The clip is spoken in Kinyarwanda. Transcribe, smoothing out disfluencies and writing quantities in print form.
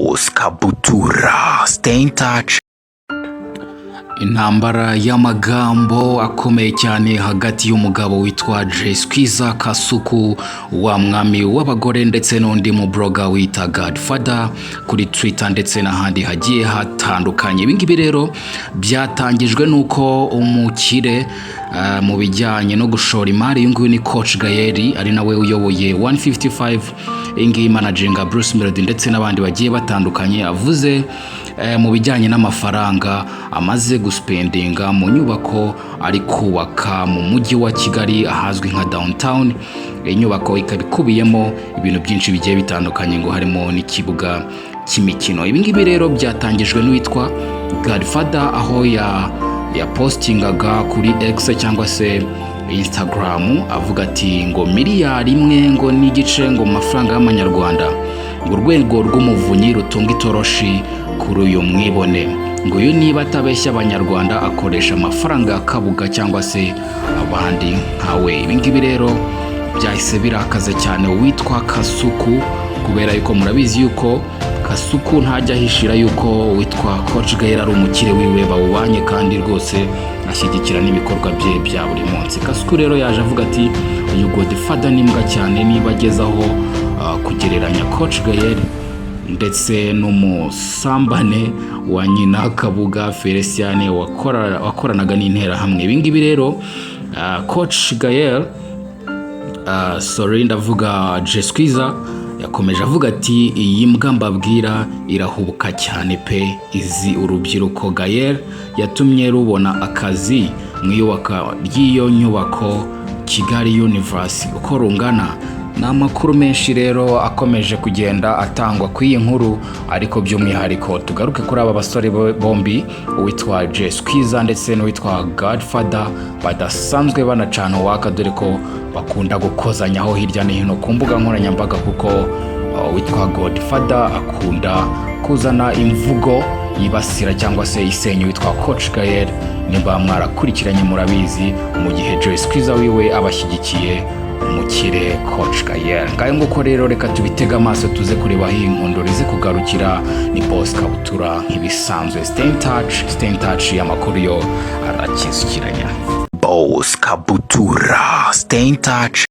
Boss Kabutura, stay in touch. Intambara y'amagambo akomeye cyane hagati y'umugabo witwa Gica Kasuku wa mwami w'abagore ndetse n'undi mu blogger wita Godfather kuri Twitter ndetse n'ahandi hagiye hatandukanye. Ibingibi rero byatangijwe nuko umukire mu bijyanye no gushora imari y'unguyu ni coach Gael ari nawe uyoboye 155 ingi managinga Bruce Melody ndetse n'abandi bagiye batandukanye avuze mu bijyanye n'amafaranga amaze guspendinga mu nyubako ari kubaka mu mujyi wa Kigali ahazwi nka downtown. Inyubako ikabikubiyemo ibintu byinshi bigiye bitandukanye ngo harimo n'ikibuga cy'imikino. Ibingibi rero byatangijwe n'uwitwa Godfather aho ya postingaga kuri X cyangwa se Instagram avuga ati ngo miliyari imwe ngo n'igice ngo mafaranga y'amanyarwanda ngo urwego rw'umuvunyi rutunga itoroshi kuri uyu mwibone ngo uyu niba atabeshya abanyarwanda akoresha amafaranga akabuga cyangwa se abandi nkawe. Ibingibi rero byahise birakaze cyane witwa Kasuku kubera yuko murabizi yuko Kasuku ntajya hishira yuko witwa coach Gael ari umukire wiwe bawubanye kandi rwose ashyigikira n'ibikorwa bye bya buri munsi. Kasuku rero yaje avuga ati uyu Godfather nimbwa cyane niba agezaho kugereranya coach Gael ndetse n'umusambane wa nyina Kabuga Feliciane wakoranaga n'intera hamwe. Ibingibi rero coach Gael ndavuga Gica yakomeje avuga ati iyi mbwa mbabwira irahubuka cyane pe, izi urubyiruko Gael yatumye rubona akazi mu iyubaka ry'iyo nyubako Kigali Universe uko rungana. N'amakuru menshi rero akomeje kugenda atangwa ku iyi nkuru, ariko by'umwihariko tugaruke kuri aba basore bombi uwitwa Gica ndetse n'uwitwa Godfather badasanzwe banacana waka, dore ko bakunda gukozanyaho hirya no hino ku mbuga nkoranyambaga kuko witwa Godfather akunda kuzana imvugo yibasira cyangwa se isenya witwa coach Gael. Niba mwarakurikiranye murabizi mu gihe Gica wiwe abashyigikiye umukire coach Gael. Ngayo nguko rero reka tubitega amaso tuze kureba aho inkundura ize kugarukira. Ni Boss Kabutura nk'ibisanzwe, stay in touch y'amakuru yo arakizukiranya. Boss Kabutura, stay in touch.